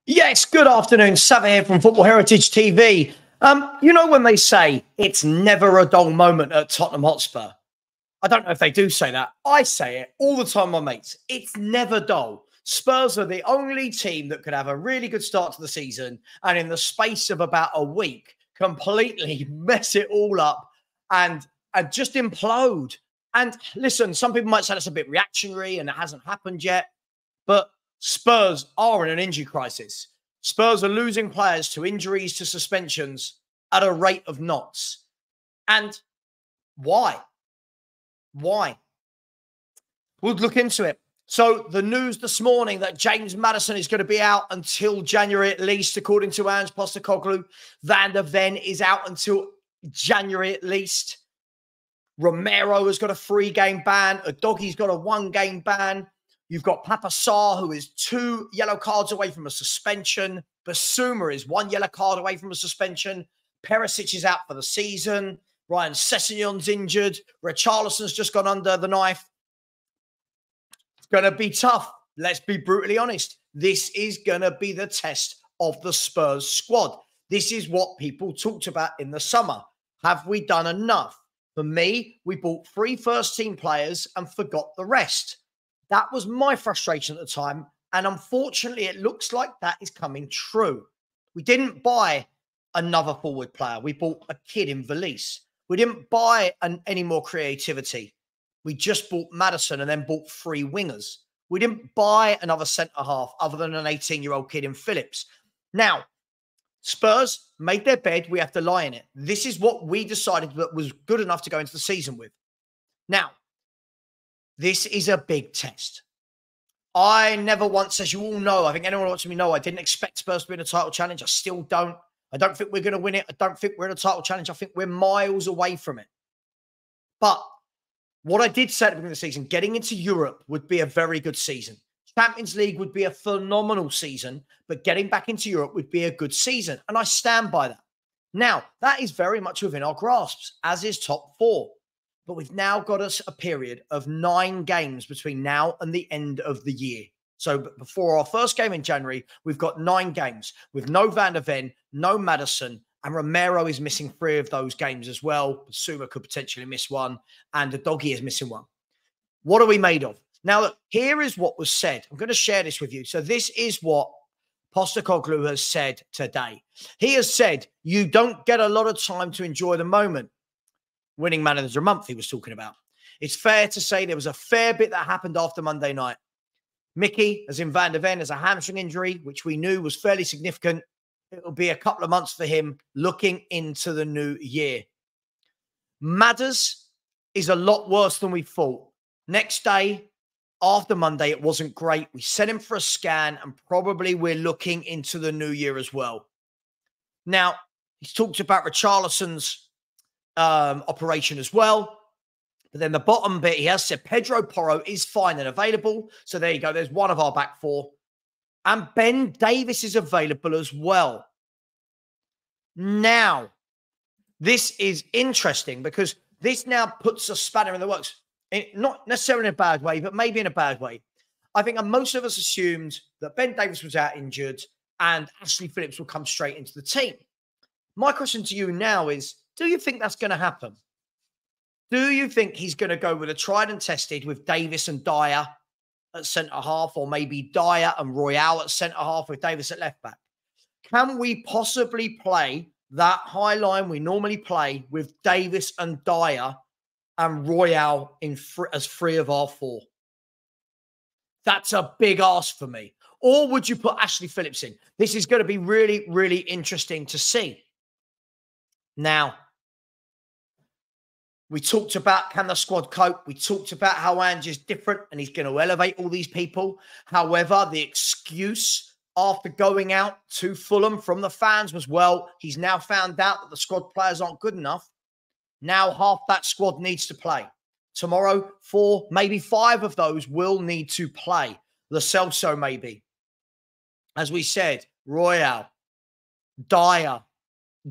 Yes, good afternoon. Sav here from Football Heritage TV. When they say it's never a dull moment at Tottenham Hotspur, I don't know if they do say that. I say it all the time, my mates. It's never dull. Spurs are the only team that could have a really good start to the season and in the space of about a week, completely mess it all up and just implode. And listen, some people might say that's a bit reactionary and it hasn't happened yet. But Spurs are in an injury crisis. Spurs are losing players to injuries, to suspensions at a rate of knots. And why? Why? We'll look into it. So the news this morning that James Maddison is going to be out until January at least, according to Ange Postecoglou. Van der Ven is out until January at least. Romero has got a 3-game ban. Udogie's got a 1-game ban. You've got Papa Sarr, who is 2 yellow cards away from a suspension. Basuma is 1 yellow card away from a suspension. Perisic is out for the season. Ryan Sessegnon's injured. Richarlison's just gone under the knife. It's going to be tough. Let's be brutally honest. This is going to be the test of the Spurs squad. This is what people talked about in the summer. Have we done enough? For me, we bought 3 first-team players and forgot the rest. That was my frustration at the time. And unfortunately, it looks like that is coming true. We didn't buy another forward player. We bought a kid in Valise. We didn't buy any more creativity. We just bought Maddison and then bought 3 wingers. We didn't buy another centre-half other than an 18-year-old kid in Phillips. Now, Spurs made their bed. We have to lie in it. This is what we decided that was good enough to go into the season with. Now, this is a big test. I never once, as you all know, I think anyone watching me know, I didn't expect Spurs to be in a title challenge. I still don't. I don't think we're going to win it. I don't think we're in a title challenge. I think we're miles away from it. But what I did say at the beginning of the season, getting into Europe would be a very good season. Champions League would be a phenomenal season, but getting back into Europe would be a good season. And I stand by that. Now, that is very much within our grasps, as is top 4. But we've now got us a period of 9 games between now and the end of the year. So before our first game in January, we've got 9 games with no Van der Ven, no Maddison, and Romero is missing 3 of those games as well. Basuma could potentially miss 1, and Udogie is missing 1. What are we made of? Now, look, here is what was said. I'm going to share this with you. So this is what Postecoglou has said today. He has said, you don't get a lot of time to enjoy the moment. Winning manager of the month he was talking about. It's fair to say there was a fair bit that happened after Monday night. Mickey, as in Van der Ven, has a hamstring injury, which we knew was fairly significant. It'll be a couple of months for him looking into the new year. Madders is a lot worse than we thought. Next day, after Monday, it wasn't great. We sent him for a scan and probably we're looking into the new year as well. Now, he's talked about Richarlison's operation as well. But then the bottom bit, he has said Pedro Porro is fine and available. So there you go. There's one of our back 4. And Ben Davies is available as well. Now, this is interesting because this now puts a spanner in the works. Not necessarily in a bad way, but maybe in a bad way. I think most of us assumed that Ben Davies was out injured and Ashley Phillips will come straight into the team. My question to you now is, do you think that's going to happen? Do you think he's going to go with a tried and tested with Davies and Dyer at centre-half, or maybe Dyer and Royale at centre-half with Davies at left-back? Can we possibly play that high line we normally play with Davies and Dyer and Royale as 3 of our 4? That's a big ask for me. Or would you put Ashley Phillips in? This is going to be really, really interesting to see. Now, we talked about, can the squad cope? We talked about how Ange is different and he's going to elevate all these people. However, the excuse after going out to Fulham from the fans was, well, he's now found out that the squad players aren't good enough. Now half that squad needs to play. Tomorrow, 4, maybe 5 of those will need to play. Lo Celso maybe. As we said, Royale, Dyer,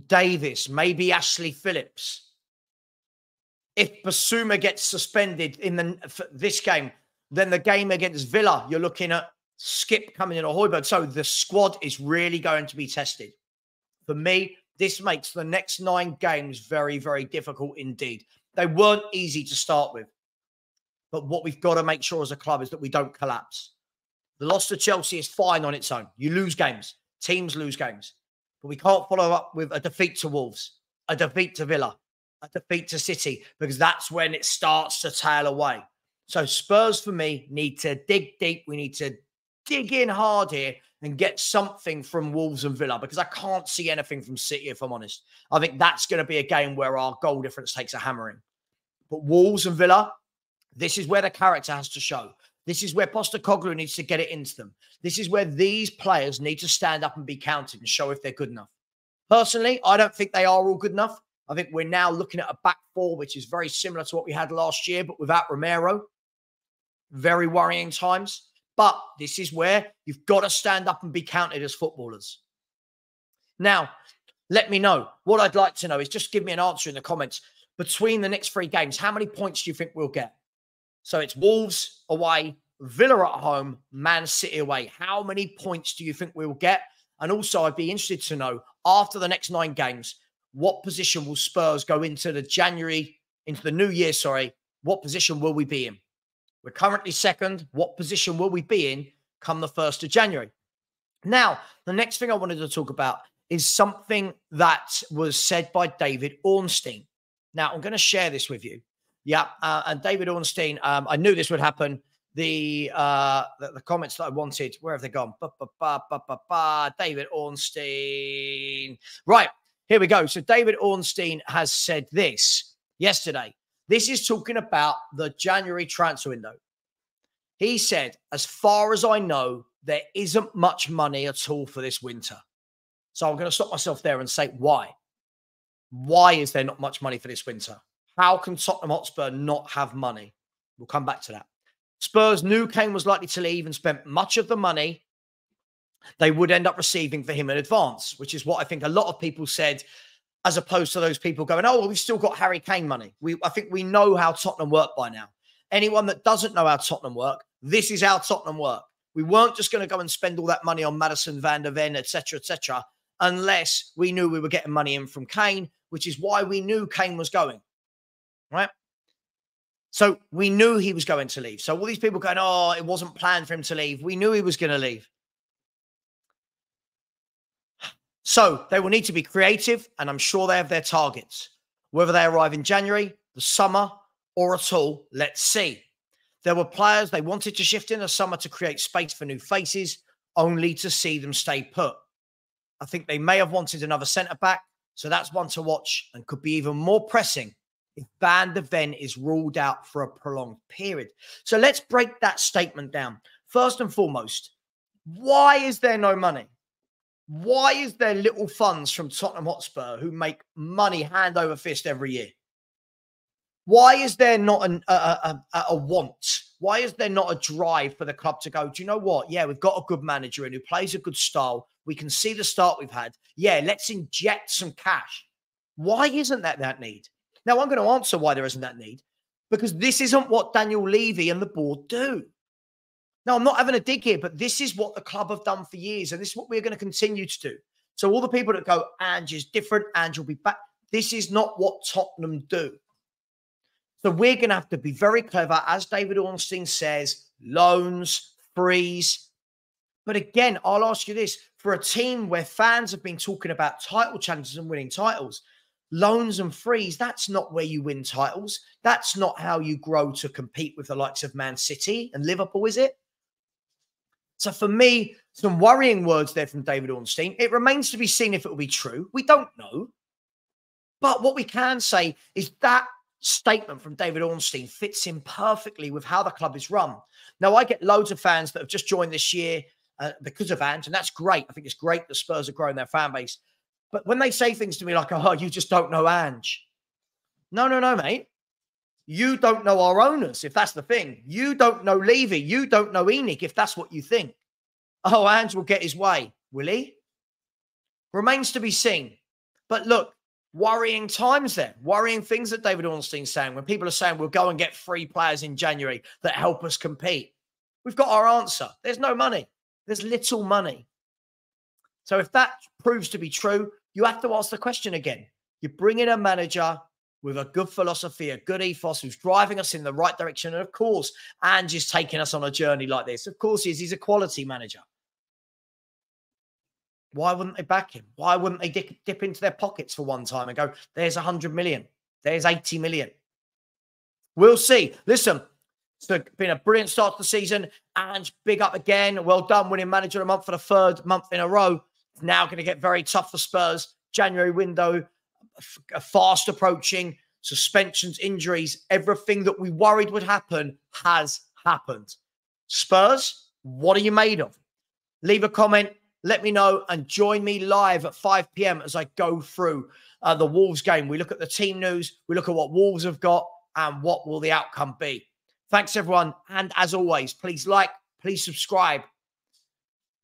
Davies, maybe Ashley Phillips. If Basuma gets suspended in this game, then the game against Villa, you're looking at Skip coming in, or Højbjerg. So the squad is really going to be tested. For me, this makes the next 9 games very, very difficult indeed. They weren't easy to start with. But what we've got to make sure as a club is that we don't collapse. The loss to Chelsea is fine on its own. You lose games. Teams lose games. But we can't follow up with a defeat to Wolves, a defeat to Villa, a defeat to City, because that's when it starts to tail away. So Spurs, for me, need to dig deep. We need to dig in hard here and get something from Wolves and Villa, because I can't see anything from City, if I'm honest. I think that's going to be a game where our goal difference takes a hammering. But Wolves and Villa, this is where the character has to show. This is where Postecoglou needs to get it into them. This is where these players need to stand up and be counted and show if they're good enough. Personally, I don't think they are all good enough. I think we're now looking at a back four, which is very similar to what we had last year, but without Romero. Very worrying times. But this is where you've got to stand up and be counted as footballers. Now, let me know. What I'd like to know is just give me an answer in the comments. Between the next 3 games, how many points do you think we'll get? So it's Wolves away, Villa at home, Man City away. How many points do you think we'll get? And also, I'd be interested to know, after the next 9 games, what position will Spurs go into the new year, what position will we be in? We're currently 2nd. What position will we be in come the 1st of January? Now, the next thing I wanted to talk about is something that was said by David Ornstein. Now, I'm going to share this with you. Yeah, and David Ornstein, I knew this would happen. The comments that I wanted, where have they gone? David Ornstein. Right, here we go. So David Ornstein has said this yesterday. This is talking about the January transfer window. He said, as far as I know, there isn't much money at all for this winter. So I'm going to stop myself there and say, why? Why is there not much money for this winter? How can Tottenham Hotspur not have money? We'll come back to that. Spurs knew Kane was likely to leave and spent much of the money they would end up receiving for him in advance, which is what I think a lot of people said, as opposed to those people going, oh, well, we've still got Harry Kane money. I think we know how Tottenham work by now. Anyone that doesn't know how Tottenham work, this is how Tottenham work. We weren't just going to go and spend all that money on Maddison, Van der Ven, etc., unless we knew we were getting money in from Kane, which is why we knew Kane was going, right? So we knew he was going to leave. So all these people going, oh, it wasn't planned for him to leave. We knew he was going to leave. So they will need to be creative, and I'm sure they have their targets. Whether they arrive in January, the summer, or at all, let's see. There were players they wanted to shift in the summer to create space for new faces, only to see them stay put. I think they may have wanted another centre-back, so that's one to watch and could be even more pressing if Van der Ven is ruled out for a prolonged period. So let's break that statement down. First and foremost, why is there no money? Why is there little funds from Tottenham Hotspur who make money hand over fist every year? Why is there not a want? Why is there not a drive for the club to go, do you know what? Yeah, we've got a good manager in who plays a good style. We can see the start we've had. Yeah, let's inject some cash. Why isn't that need? Now, I'm going to answer why there isn't that need, because this isn't what Daniel Levy and the board do. Now, I'm not having a dig here, but this is what the club have done for years, and this is what we're going to continue to do. So all the people that go, Ange is different, Ange will be back. This is not what Tottenham do. So we're going to have to be very clever, as David Ornstein says, loans, frees. But again, I'll ask you this. For a team where fans have been talking about title challenges and winning titles, loans and frees, that's not where you win titles. That's not how you grow to compete with the likes of Man City and Liverpool, is it? So for me, some worrying words there from David Ornstein. It remains to be seen if it will be true. We don't know. But what we can say is that statement from David Ornstein fits in perfectly with how the club is run. Now, I get loads of fans that have just joined this year because of Ange, and that's great. I think it's great that Spurs are growing their fan base. But when they say things to me like, oh, you just don't know Ange. No, mate. You don't know our owners, if that's the thing. You don't know Levy. You don't know Enoch, if that's what you think. Oh, Ange will get his way. Will he? Remains to be seen. But look, worrying times there. Worrying things that David Ornstein's saying when people are saying we'll go and get 3 players in January that help us compete. We've got our answer. There's no money. There's little money. So if that proves to be true, you have to ask the question again. You bring in a manager with a good philosophy, a good ethos, who's driving us in the right direction. And of course, Ange is taking us on a journey like this. Of course he is. He's a quality manager. Why wouldn't they back him? Why wouldn't they dip into their pockets for one time and go, there's 100 million, there's 80 million? We'll see. Listen, it's been a brilliant start to the season. And big up again. Well done, winning manager of the month for the third month in a row. It's now going to get very tough for Spurs. January window fast approaching. Suspensions, injuries, everything that we worried would happen has happened. Spurs, what are you made of? Leave a comment. Let me know and join me live at 5 p.m. as I go through the Wolves game. We look at the team news. We look at what Wolves have got and what will the outcome be. Thanks, everyone. And as always, please like, please subscribe.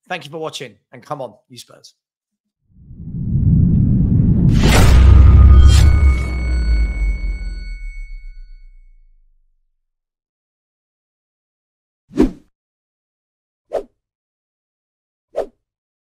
Thank you for watching. And come on, you Spurs.